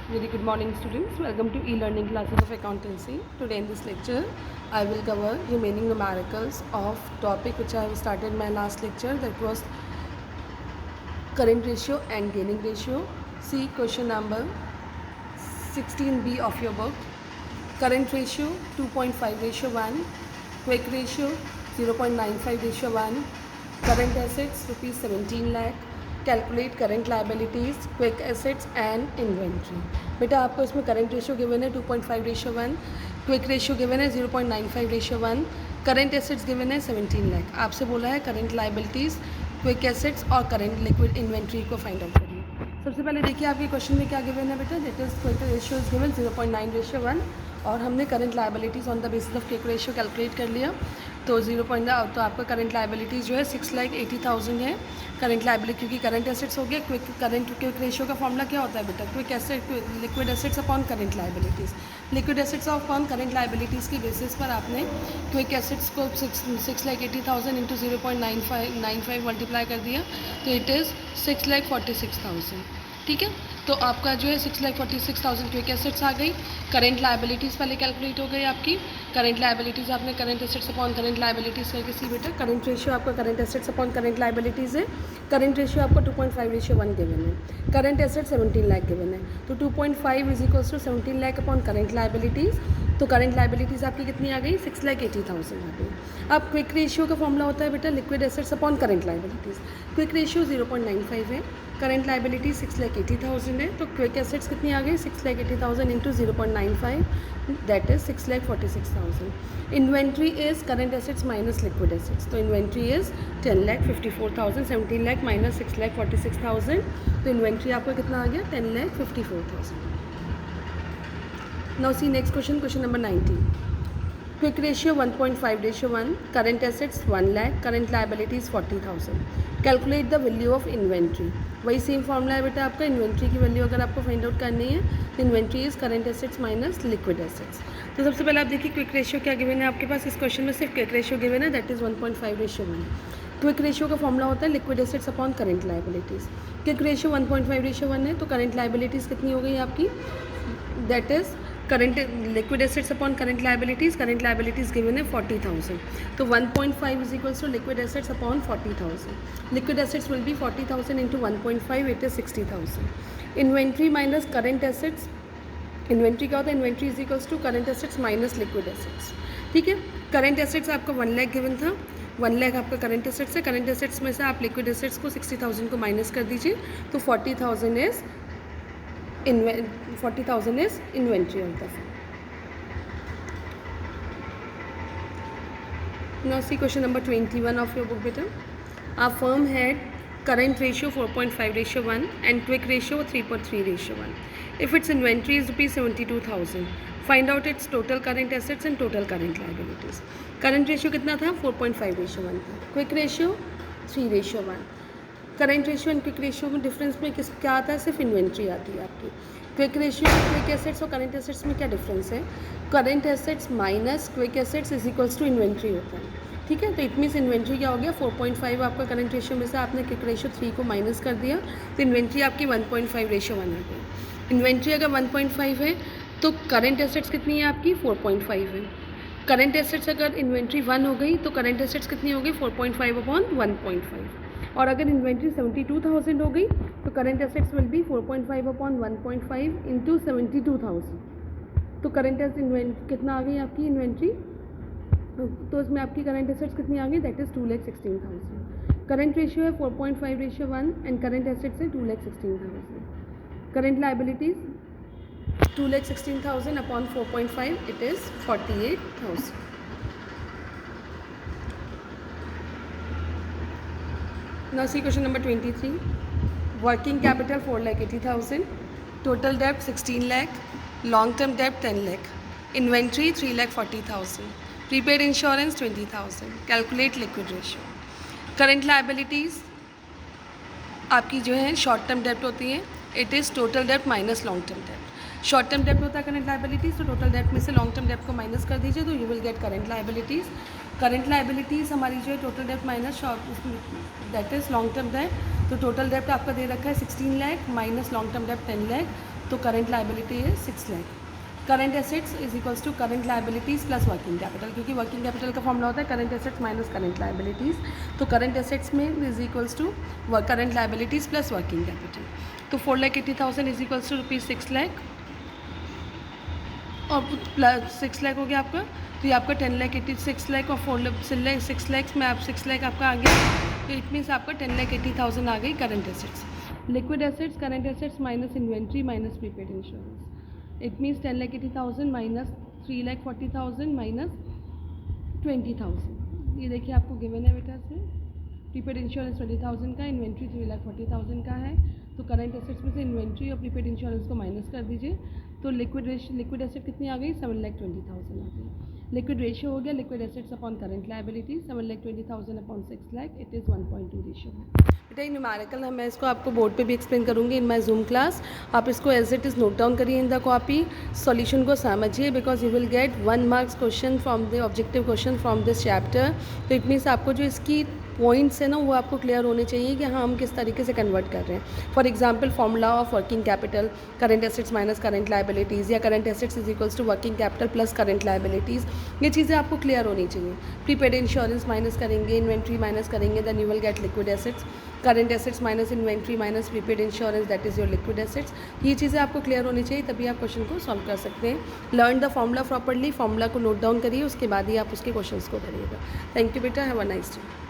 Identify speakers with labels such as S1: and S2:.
S1: Very good morning, students. Welcome to e-learning classes of accountancy. Today in this lecture, I will cover remaining numericals of topic which I have started in my last lecture, that was current ratio and gaining ratio. See question number 16b of your book. Current ratio 2.5:1, quick ratio 0.95:1, current assets rupees 17 lakh. Calculate current liabilities, quick assets and inventory. बेटा आपको इसमें current ratio given है 2.5:1, quick ratio given है 0.95:1, current assets given है 17 लाख. आपसे बोला है current liabilities, quick assets और करंट लिक्विड इन्वेंट्री को फाइंड आउट करिए. सबसे पहले देखिए आपके क्वेश्चन में क्या गिवन है बेटा. That is quick ratio is given 0.9:1 और हमने current liabilities on the basis of quick ratio calculate कर लिया. तो तो आपका करंट लाइबिलिटीज़ जो है 6,80,000 है. करंट लाइबिलिटी क्योंकि करंट एसेट्स हो गया. क्विक रेशियो का फॉर्मूला क्या होता है बेटा. Liquid assets upon current liabilities. Liquid assets upon current liabilities की बेसिस पर आपने क्विक एसेट्स को 6,80,000 इंटू 0.95 मल्टीप्लाई कर दिया तो इट इज़ 6,46,000. ठीक है. तो आपका जो है 6,46,000 क्विक एसेट्स आ गई. करंट लाइबिलिटीज़ पहले कैलकुलेट हो गई आपकी. करंट लाइबिलिटीज़ आपने current assets upon current liabilities करके सी बेटा. करंट रेशियो आपका current assets upon current liabilities है. करंट रेशियो आपको 2.5:1 गिवन है. करंट एसेट्स 17 लाख गिवन है. तो 2.5 is equals to 17 lakh upon current liabilities. तो करंट लाइबिलिटीज़ आपकी कितनी आ गई 6,80,000 आ गई. अब क्विक रेशियो का फॉर्मूला होता है बेटा liquid assets upon current liabilities. Quick ratio 0.95 है. करंट लाइबिलिटी 6,80,000 है. तो क्विक एसेट्स कितनी आ गई 6,80,000 into 0.95 that is 6,46,000. Inventory is current assets minus liquid assets. तो इन्वेंट्री इज 10,54,000. 17 लाख माइनस 6,46,000. तो इन्वेंट्री आपको कितना आ गया 10,54,000. Now see next question. Question number 19. Quick ratio 1.5:1, current assets 1 lakh, current liabilities 40,000. Calculate the value of inventory. वही same formula है बेटा आपका. Inventory की वैल्यू अगर आपको फाइंड आउट करनी है तो inventory is current assets minus liquid assets. तो सबसे पहले आप देखिए क्विक रेशियो क्या गिवन है आपके पास. इस क्वेश्चन में सिर्फ क्विक रेशियो गिवन है दैट इज़ 1.5:1. क्विक रेशियो का फॉर्मूला होता है liquid assets upon current liabilities. Quick ratio 1.5:1 है. तो करंट लाइबिलिटीज़ कितनी हो गई आपकी that is current liquid assets upon current liabilities. Current liabilities given है 40,000. तो 1.5 is equals to liquid assets upon 40,000. Liquid assets will be 40,000 into 1.5 it is 60,000. Inventory minus current assets. Inventory क्या होता है. Inventory is equals to current assets minus liquid assets. ठीक है. Current assets आपका 1 lakh given था. 1 लाख आपका करंट एसेट्स है. Current assets में से आप लिक्विड एसेट्स को 60,000 को माइनस कर दीजिए तो 40,000 is inventory of the firm. Now see question number 21 of your book beta. Our firm had current ratio 4.5:1 and quick ratio 3.3:1. If its inventory is rupees 72,000, find out its total current assets and total current liabilities. Current ratio कितना था 4.5:1 था. Quick ratio 3:1. Current ratio and quick ratio में difference में क्या आता है. सिर्फ inventory आती है आपकी. क्विक रेशियो क्विक एसेट्स और करंट एसेट्स में क्या डिफरेंस है. Current assets minus quick assets is equals to inventory होता है. ठीक है. तो इट मीन्स इन्वेंट्री क्या हो गया 4.5 आपका करंट रेशियो में से आपने क्विक रेशियो 3 को माइनस कर दिया तो इन्वेंट्री आपकी 1.5:1 आ गई. इन्वेंट्री अगर 1.5 है तो करंट एसेट्स कितनी है आपकी 4.5 है. करंट एसेट्स अगर इन्वेंट्री 1 हो गई तो करंट एसेट्स कितनी हो गई 4.5 अपॉन 1.5. और अगर इन्वेंट्री 72,000 हो गई तो current assets will B 4.5 upon 1.5 into 72,000. तो करंट एसेट्स कितना आ गई आपकी इन्वेंट्री. तो इसमें आपकी करंट एसेट्स कितनी आ गई दैट इज़ 2,16,000. करंट रेशियो है 4.5:1 एंड करंट एसेट्स है 2,16,000. Current liabilities 2,16,000 upon 4.5 it is 48,000. Now see question number 23. Working capital 4,80,000. Total debt 16 lakh. Long term debt 10 lakh. Inventory 3,40,000. Prepaid insurance 20,000. Calculate liquid ratio. Current liabilities आपकी जो है short term डेप्ट होती है. It is total dept minus long term dept. Short term डेप्ट होता है current liabilities. तो total डेप्ट में से लॉन्ग टर्म डेप्ट को माइनस कर दीजिए तो you will gate current liabilities. Current liabilities हमारी जो है total dept minus short that is long term डेप्ट. तो टोटल डेप्ट आपका दे रखा है 16 लाख माइनस लॉन्ग टर्म डेप्ट 10 लाख. तो करंट लाइबिलिटी है 6 lakh. Current assets is equals to current liabilities plus working capital, क्योंकि वर्किंग कैपिटल का फॉर्मूला होता है current assets minus current liabilities. तो करंट एसेट्स में is equals to current liabilities plus working capital. तो 4,80,000 is equals to rupees 6 lakh और plus 6 lakh हो गया आपका। तो ये आपका 10,86 लाख और 6 लाख में आप 6 लाख आपका आ गया। तो इट मीन्स आपका 10,80,000 आ गई current assets. Liquid assets current assets minus inventory minus prepaid insurance. It means 10,80,000 minus 3,40,000 minus 20,000। ये देखिए आपको गिवन है बेटा से। प्रीपेड इंश्योरेंस 20,000 का, इन्वेंट्री 3,40,000 का है। तो करंट एसेट्स में से इन्वेंट्री और प्रीपेड इंश्योरेंस को माइनस कर दीजिए। तो लिक्विड एसेट कितनी आ गई? 7,20,000 आ गई। लिक्विड रेशियो हो गया liquid assets upon current liability 7,20,000 upon 6 lakh, it is 1.2 ratio है। बेटा ये न्यूमेरिकल है, मैं इसको आपको बोर्ड पे भी एक्सप्लेन करूँगी इन माय जूम क्लास। आप इसको as it is note down करिए इन द कॉपी, सॉल्यूशन को समझिए, because you will get 1 marks question from the objective question from this chapter. तो इट मीन्स आपको जो इसकी पॉइंट्स है ना वो आपको क्लियर होने चाहिए कि हाँ हम किस तरीके से कन्वर्ट कर रहे हैं। For example formula of working capital, current assets minus current liabilities, या current assets is equals to working capital plus current liabilities, ये चीज़ें आपको क्लियर होनी चाहिए। प्रीपेड इंश्योरेंस माइनस करेंगे, इन्वेंट्री माइनस करेंगे, then you will get liquid assets. Current assets minus inventory minus prepaid insurance, that is your liquid assets. ये चीज़ें आपको क्लियर होनी चाहिए, तभी आप क्वेश्चन को सॉल्व कर सकते हैं। Learn the formula properly, formula को नोट डाउन करिए, उसके बाद ही आप उसके क्वेश्चन को करिएगा। थैंक यू बेटा, हैव अ नाइस डे।